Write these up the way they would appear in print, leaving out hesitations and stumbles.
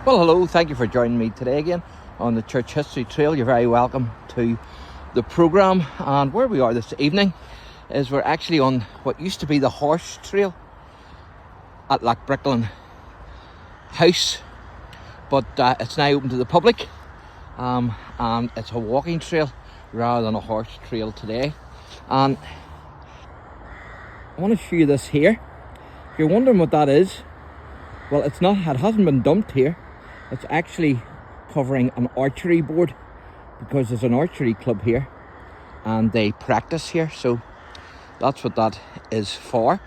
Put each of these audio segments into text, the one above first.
Well, hello, thank you for joining me today again on the Church History Trail. You're very welcome to the programme. And where we are this evening is we're actually on what used to be the horse trail at LOUGHBRICKLAND house, but it's now open to the public, and it's a walking trail rather than a horse trail today. And I want to show you this here. If you're wondering what that is, well, it hasn't been dumped here. It's actually covering an archery board, because there's an archery club here and they practice here, so that's what that is for.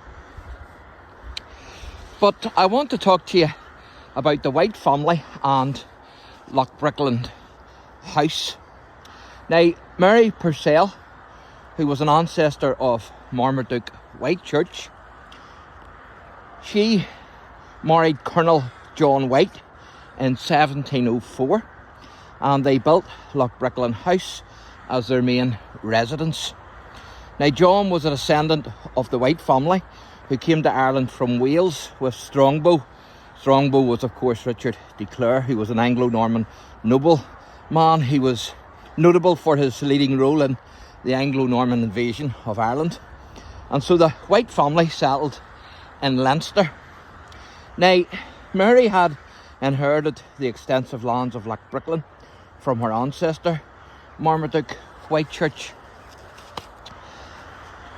But I want to talk to you about the White family and LOUGHBRICKLAND house. Now, Mary Purcell, who was an ancestor of Marmaduke WHITECHURCH, she married Colonel John White in 1704, and they built LOUGHBRICKLAND house as their main residence. Now, John was a descendant of the White family who came to Ireland from Wales with Strongbow. Strongbow was, of course, Richard de Clare, who was an Anglo-Norman nobleman. He was notable for his leading role in the Anglo-Norman invasion of Ireland. And so the White family settled in Leinster. Now, Mary had inherited the extensive lands of LOUGHBRICKLAND from her ancestor, Marmaduke WHITECHURCH.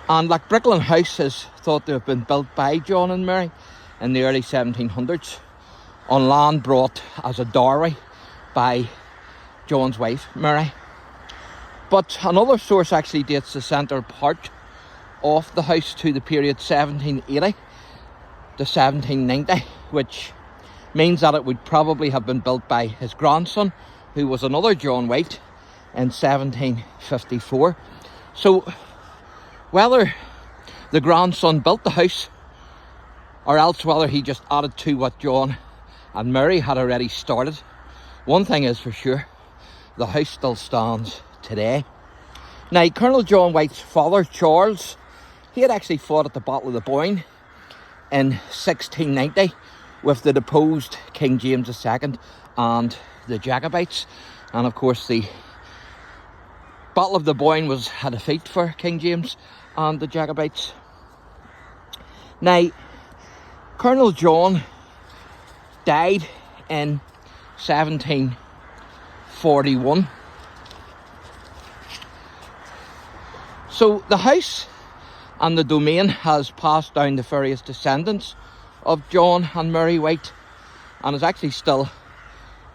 And LOUGHBRICKLAND house is thought to have been built by John and Mary in the early 1700s on land brought as a dowry by John's wife, Mary. But another source actually dates the central part of the house to the period 1780 to 1790, which means that it would probably have been built by his grandson, who was another John White, in 1754. So whether the grandson built the house or else whether he just added to what John and Mary had already started, one thing is for sure: the house still stands today. Now, Colonel John White's father, Charles, he had actually fought at the Battle of the Boyne in 1690 with the deposed King James II and the Jacobites. And of course, the Battle of the Boyne was a defeat for King James and the Jacobites. Now, Colonel John died in 1741. So the house and the domain has passed down the various descendants of John and Mary White, and is actually still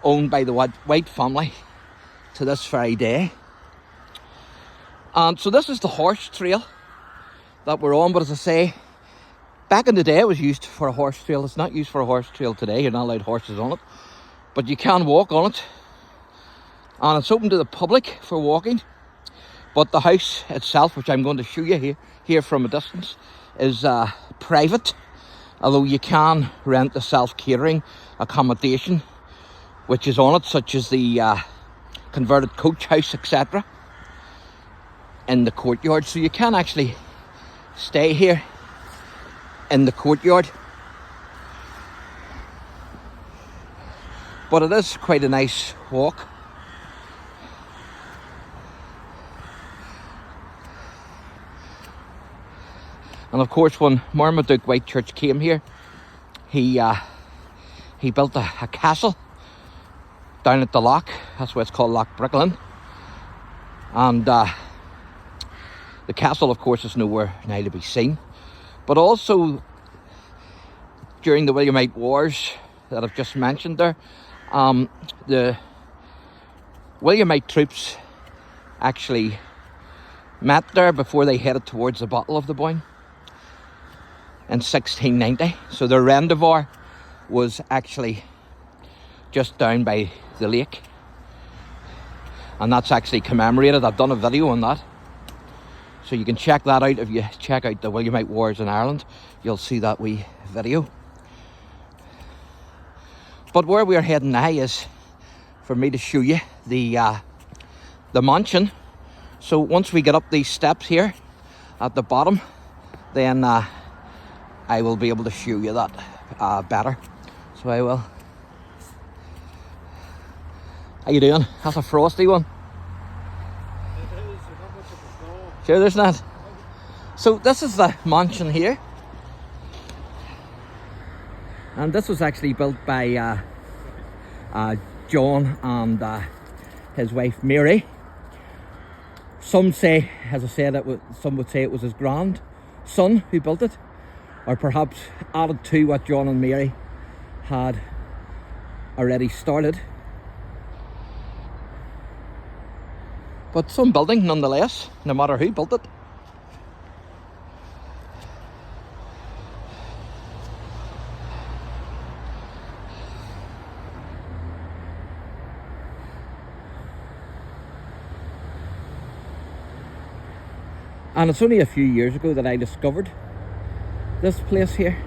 owned by the White family to this very day. And so this is the horse trail that we're on, but as I say, back in the day it was used for a horse trail. It's not used for a horse trail today. You're not allowed horses on it, but you can walk on it, and it's open to the public for walking. But the house itself, which I'm going to show you here from a distance, is private, although you can rent the self-catering accommodation which is on it, such as the converted coach house, etc., in the courtyard. So you can actually stay here in the courtyard. But it is quite a nice walk. And of course, when Marmaduke WHITECHURCH came here, he built a castle down at the lough. That's why it's called LOUGHBRICKLAND. And the castle, of course, is nowhere now to be seen. But also, during the Williamite Wars that I've just mentioned there, the Williamite troops actually met there before they headed towards the Battle of the Boyne in 1690. So their rendezvous was actually just down by the lake, and that's actually commemorated. I've done a video on that, so you can check that out. If you check out the Williamite Wars in Ireland, you'll see that wee video. But where we're heading now is for me to show you the mansion. So once we get up these steps here at the bottom, then I will be able to show you that better. So I will. How you doing? That's a frosty one. It is, there's not much of a snow. Sure there's not. So this is the mansion here. And this was actually built by John and his wife Mary. Some say, as I said, some would say it was his grandson who built it, or perhaps added to what John and Mary had already started. But some building nonetheless, no matter who built it. And it's only a few years ago that I discovered this place here.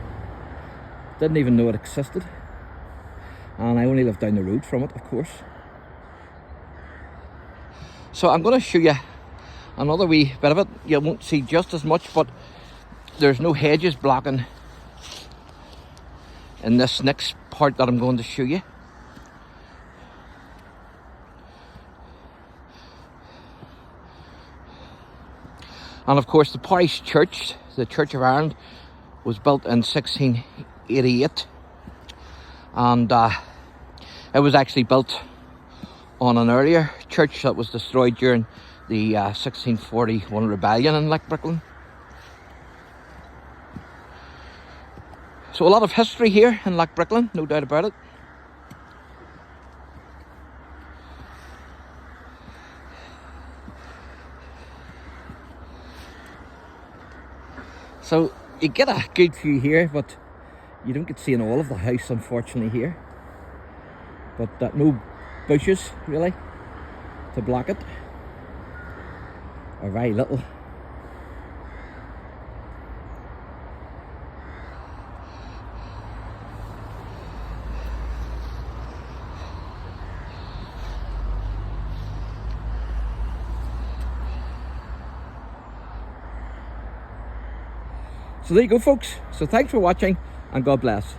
Didn't even know it existed. And I only live down the road from it, of course. So I'm going to show you another wee bit of it. You won't see just as much, but there's no hedges blocking in this next part that I'm going to show you. And of course the parish church, the Church of Ireland, was built in 1688, and it was actually built on an earlier church that was destroyed during the 1641 rebellion in LOUGHBRICKLAND. So a lot of history here in LOUGHBRICKLAND, no doubt about it. So you get a good view here, but you don't get seeing all of the house, unfortunately, here. But no bushes really to block it, or very little. So there you go, folks. So thanks for watching, and God bless.